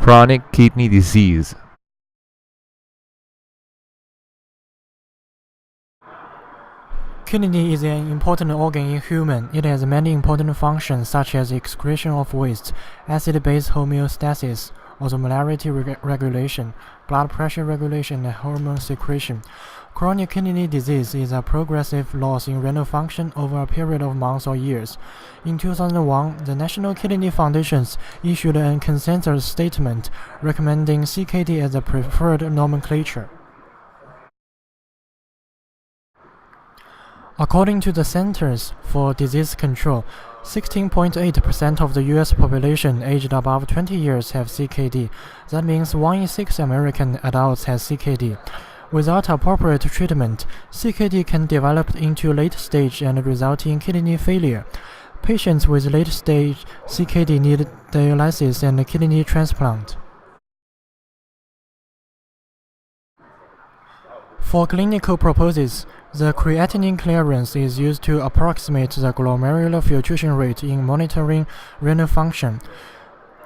Chronic kidney disease. Kidney is an important organ in human. It has many important functions such as excretion of waste, acid-base homeostasis, osmolarity regulation, blood pressure regulation, and hormone secretion. Chronic kidney disease is a progressive loss in renal function over a period of months or years. In 2001, the National Kidney Foundation issued a consensus statement recommending CKD as a preferred nomenclature. According to the Centers for Disease Control, 16.8% of the U.S. population aged above 20 years have CKD. That means 1 in 6 American adults has CKD. Without appropriate treatment, CKD can develop into late stage and result in kidney failure. Patients with late stage CKD need dialysis and kidney transplant. For clinical purposes, the creatinine clearance is used to approximate the glomerular filtration rate in monitoring renal function.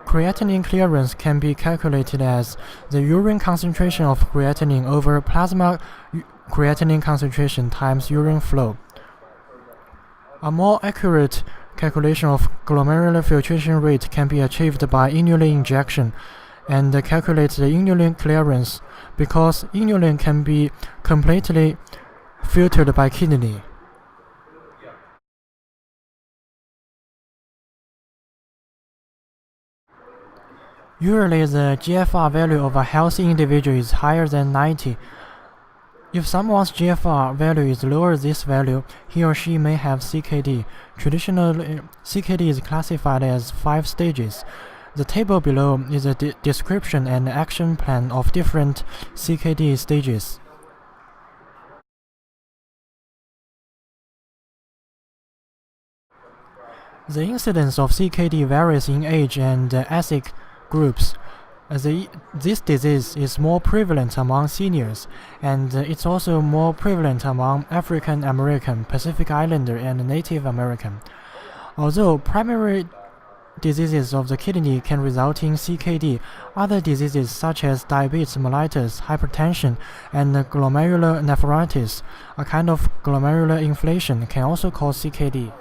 Creatinine clearance can be calculated as the urine concentration of creatinine over plasma creatinine concentration times urine flow. A more accurate calculation of glomerular filtration rate can be achieved by inulin injection and calculate the inulin clearance because inulin can be completely filtered by kidney. Usually, the GFR value of a healthy individual is higher than 90. If someone's GFR value is lower than this value, he or she may have CKD. Traditionally, CKD is classified as 5 stages. The table below is a description and action plan of different CKD stages. The incidence of CKD varies in age and ethnic groups. This disease is more prevalent among seniors, and it's also more prevalent among African American, Pacific Islander, and Native American. Although primary diseases of the kidney can result in CKD, other diseases such as diabetes mellitus, hypertension, and glomerular nephritis, a kind of glomerular inflation, can also cause CKD.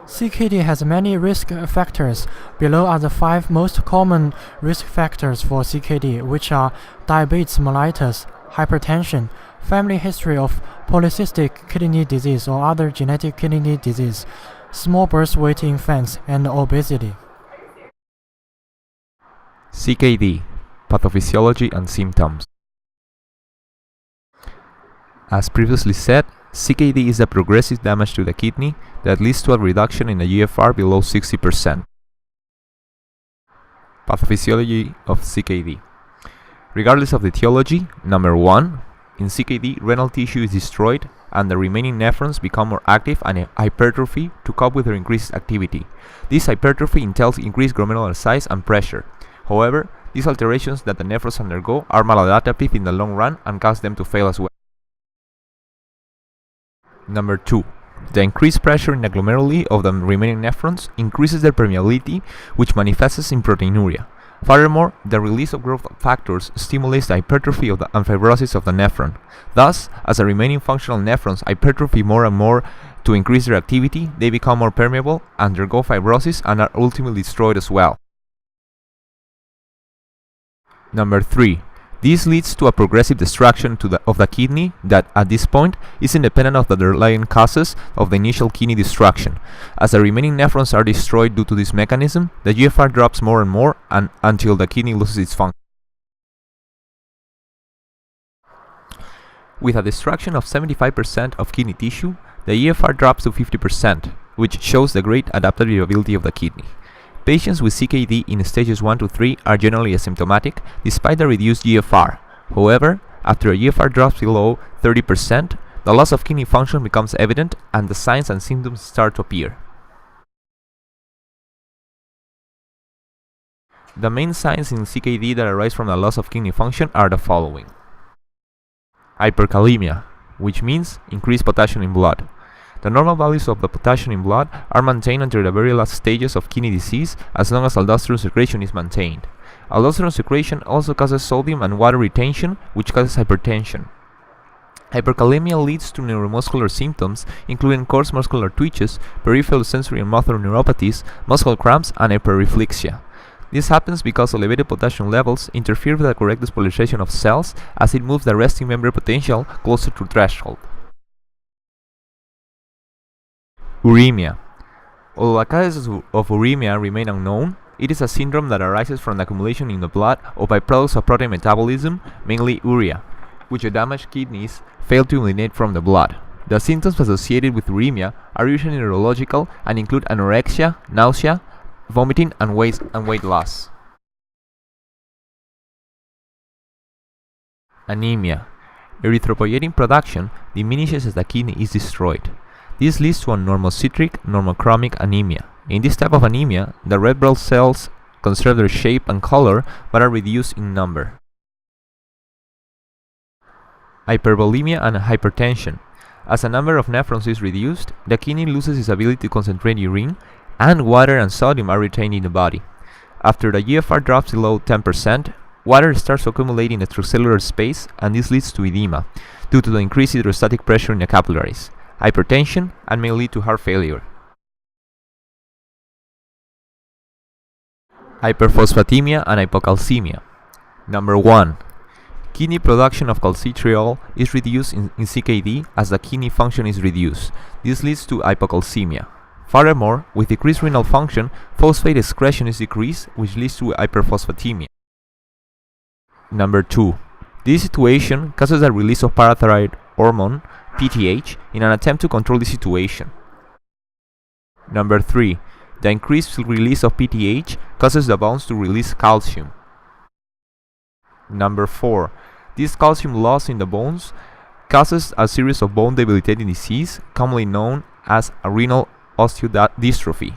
CKD has many risk factors. Below are the 5 most common risk factors for CKD, which are diabetes mellitus, hypertension, family history of polycystic kidney disease or other genetic kidney disease, small birth weight infants, and obesity. CKD, pathophysiology and symptoms. As previously said, CKD is a progressive damage to the kidney that leads to a reduction in the GFR below 60%. Pathophysiology of CKD. Regardless of the etiology, number 1, in CKD, renal tissue is destroyed and the remaining nephrons become more active and hypertrophy to cope with their increased activity. This hypertrophy entails increased glomerular size and pressure. However, these alterations that the nephrons undergo are maladaptive in the long run and cause them to fail as well. Number 2. The increased pressure in the glomeruli of the remaining nephrons increases their permeability, which manifests in proteinuria. Furthermore, the release of growth factors stimulates the hypertrophy and fibrosis of the nephron. Thus, as the remaining functional nephrons hypertrophy more and more to increase their activity, they become more permeable, undergo fibrosis, and are ultimately destroyed as well. Number 3. This leads to a progressive destruction of the kidney that, at this point, is independent of the underlying causes of the initial kidney destruction. As the remaining nephrons are destroyed due to this mechanism, the GFR drops more and more until the kidney loses its function. With a destruction of 75% of kidney tissue, the GFR drops to 50%, which shows the great adaptability of the kidney. Patients with CKD in stages 1 to 3 are generally asymptomatic despite the reduced GFR. However, after a GFR drops below 30%, the loss of kidney function becomes evident and the signs and symptoms start to appear. The main signs in CKD that arise from the loss of kidney function are the following. Hyperkalemia, which means increased potassium in blood. The normal values of the potassium in blood are maintained until the very last stages of kidney disease as long as aldosterone secretion is maintained. Aldosterone secretion also causes sodium and water retention, which causes hypertension. Hyperkalemia leads to neuromuscular symptoms, including coarse muscular twitches, peripheral sensory and motor neuropathies, muscle cramps, and hyperreflexia. This happens because elevated potassium levels interfere with the correct despolarization of cells as it moves the resting membrane potential closer to threshold. Uremia. Although the causes of uremia remain unknown, it is a syndrome that arises from the accumulation in the blood of byproducts of protein metabolism, mainly urea, which the damaged kidneys fail to eliminate from the blood. The symptoms associated with uremia are usually neurological and include anorexia, nausea, vomiting, and weight loss. Anemia. Erythropoietin production diminishes as the kidney is destroyed. This leads to a normocytic, normochromic anemia. In this type of anemia, the red blood cells conserve their shape and color but are reduced in number. Hypervolemia and hypertension. As the number of nephrons is reduced, the kidney loses its ability to concentrate urine, and water and sodium are retained in the body. After the GFR drops below 10%, water starts accumulating in the extracellular space, and this leads to edema, due to the increased hydrostatic pressure in the capillaries, hypertension, and may lead to heart failure. Hyperphosphatemia and hypocalcemia. Number 1. Kidney production of calcitriol is reduced in CKD as the kidney function is reduced. This leads to hypocalcemia. Furthermore, with decreased renal function, phosphate excretion is decreased, which leads to hyperphosphatemia. Number 2. This situation causes the release of parathyroid hormone, PTH, in an attempt to control the situation. Number 3. The increased release of PTH causes the bones to release calcium. Number 4. This calcium loss in the bones causes a series of bone debilitating disease, commonly known as renal osteodystrophy.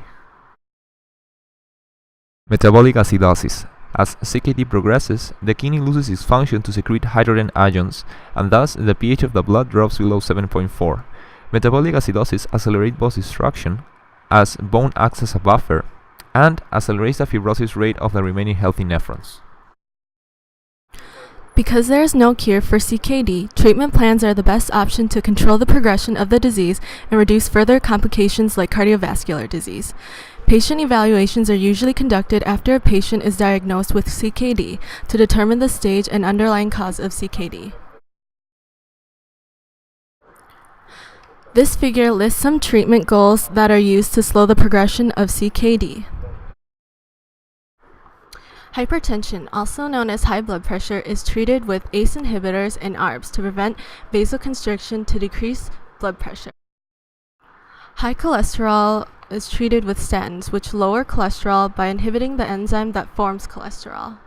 Metabolic acidosis. As CKD progresses, the kidney loses its function to secrete hydrogen ions, and thus the pH of the blood drops below 7.4. Metabolic acidosis accelerates bone destruction as bone acts as a buffer, and accelerates the fibrosis rate of the remaining healthy nephrons. Because there is no cure for CKD, treatment plans are the best option to control the progression of the disease and reduce further complications like cardiovascular disease. Patient evaluations are usually conducted after a patient is diagnosed with CKD to determine the stage and underlying cause of CKD. This figure lists some treatment goals that are used to slow the progression of CKD. Hypertension, also known as high blood pressure, is treated with ACE inhibitors and ARBs to prevent vasoconstriction to decrease blood pressure. High cholesterol is treated with statins, which lower cholesterol by inhibiting the enzyme that forms cholesterol.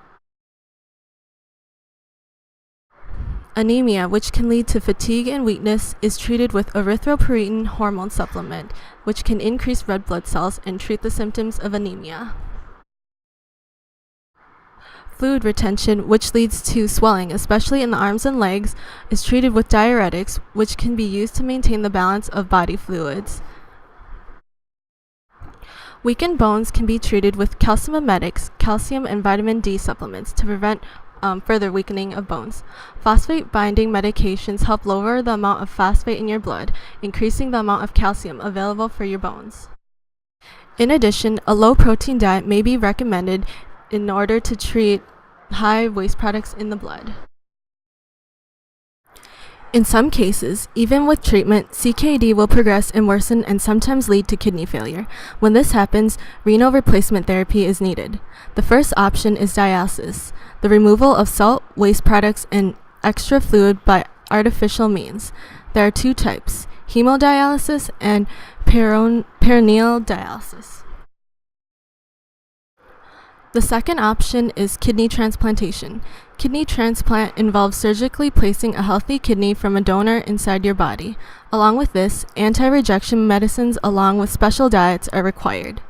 Anemia, which can lead to fatigue and weakness, is treated with erythropoietin hormone supplement, which can increase red blood cells and treat the symptoms of anemia. Fluid retention, which leads to swelling, especially in the arms and legs, is treated with diuretics, which can be used to maintain the balance of body fluids. Weakened bones can be treated with calcimimetics, calcium and vitamin D supplements to prevent further weakening of bones. Phosphate-binding medications help lower the amount of phosphate in your blood, increasing the amount of calcium available for your bones. In addition, a low-protein diet may be recommended in order to treat high waste products in the blood. In some cases, even with treatment, CKD will progress and worsen and sometimes lead to kidney failure. When this happens, renal replacement therapy is needed. The first option is dialysis, the removal of salt, waste products, and extra fluid by artificial means. There are two types, hemodialysis and peritoneal dialysis. The second option is kidney transplantation. Kidney transplant involves surgically placing a healthy kidney from a donor inside your body. Along with this, anti-rejection medicines along with special diets are required.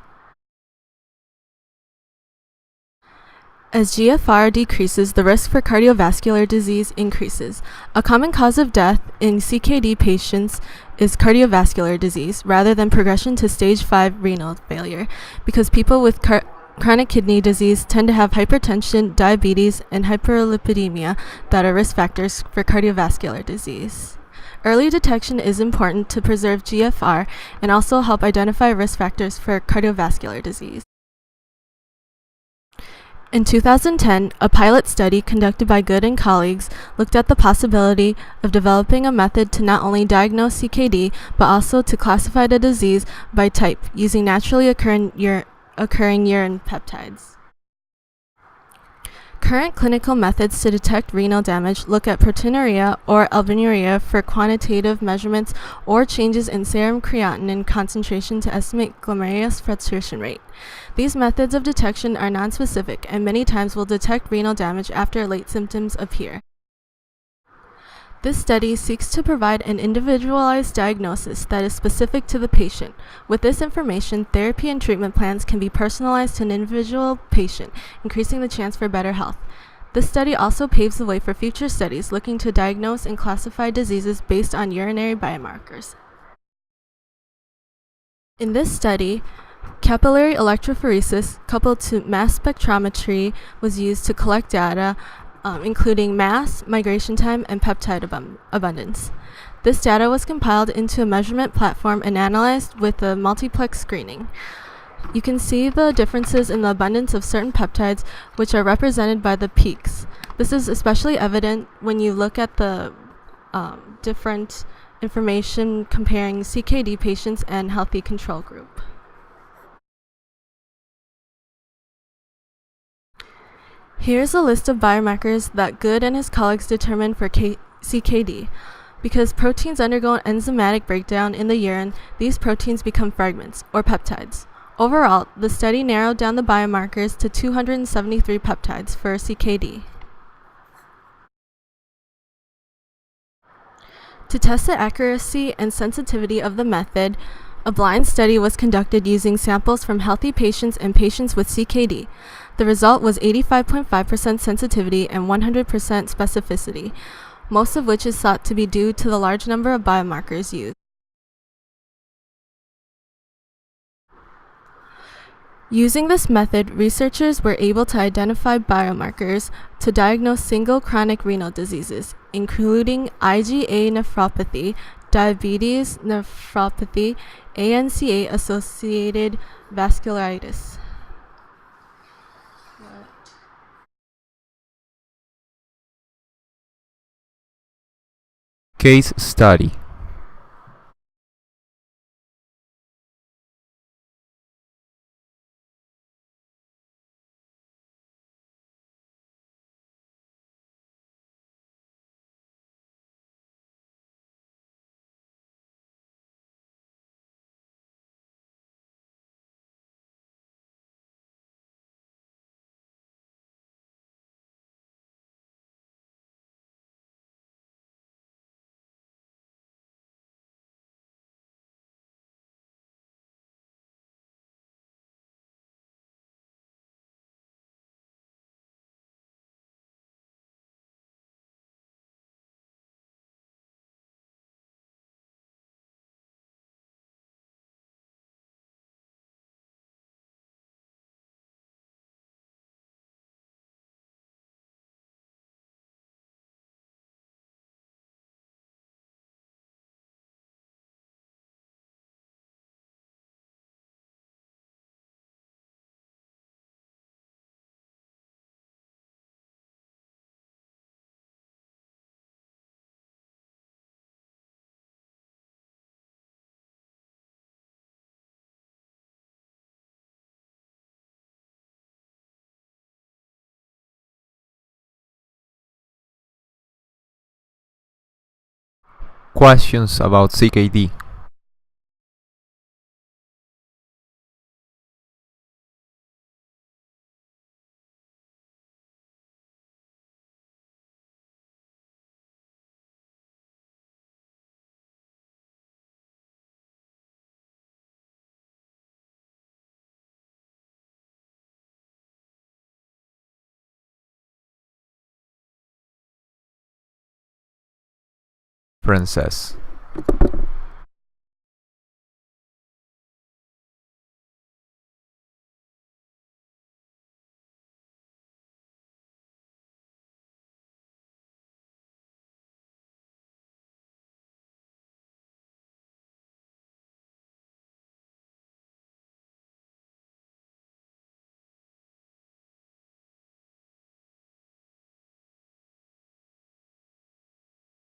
As GFR decreases, the risk for cardiovascular disease increases. A common cause of death in CKD patients is cardiovascular disease rather than progression to stage 5 renal failure, because people with chronic kidney disease tend to have hypertension, diabetes, and hyperlipidemia that are risk factors for cardiovascular disease. Early detection is important to preserve GFR and also help identify risk factors for cardiovascular disease. In 2010, a pilot study conducted by Good and colleagues looked at the possibility of developing a method to not only diagnose CKD, but also to classify the disease by type using naturally occurring urine peptides. Current clinical methods to detect renal damage look at proteinuria or albuminuria for quantitative measurements or changes in serum creatinine concentration to estimate glomerular filtration rate. These methods of detection are nonspecific and many times will detect renal damage after late symptoms appear. This study seeks to provide an individualized diagnosis that is specific to the patient. With this information, therapy and treatment plans can be personalized to an individual patient, increasing the chance for better health. This study also paves the way for future studies looking to diagnose and classify diseases based on urinary biomarkers. In this study, capillary electrophoresis coupled to mass spectrometry was used to collect data including mass, migration time, and peptide abundance. This data was compiled into a measurement platform and analyzed with a multiplex screening. You can see the differences in the abundance of certain peptides, which are represented by the peaks. This is especially evident when you look at the different information comparing CKD patients and healthy control group. Here's a list of biomarkers that Good and his colleagues determined for CKD. Because proteins undergo an enzymatic breakdown in the urine, these proteins become fragments, or peptides. Overall, the study narrowed down the biomarkers to 273 peptides for CKD. To test the accuracy and sensitivity of the method, a blind study was conducted using samples from healthy patients and patients with CKD. The result was 85.5% sensitivity and 100% specificity, most of which is thought to be due to the large number of biomarkers used. Using this method, researchers were able to identify biomarkers to diagnose single chronic renal diseases, including IgA nephropathy, diabetes nephropathy, ANCA-associated vasculitis. Case study. Questions about CKD. Frances.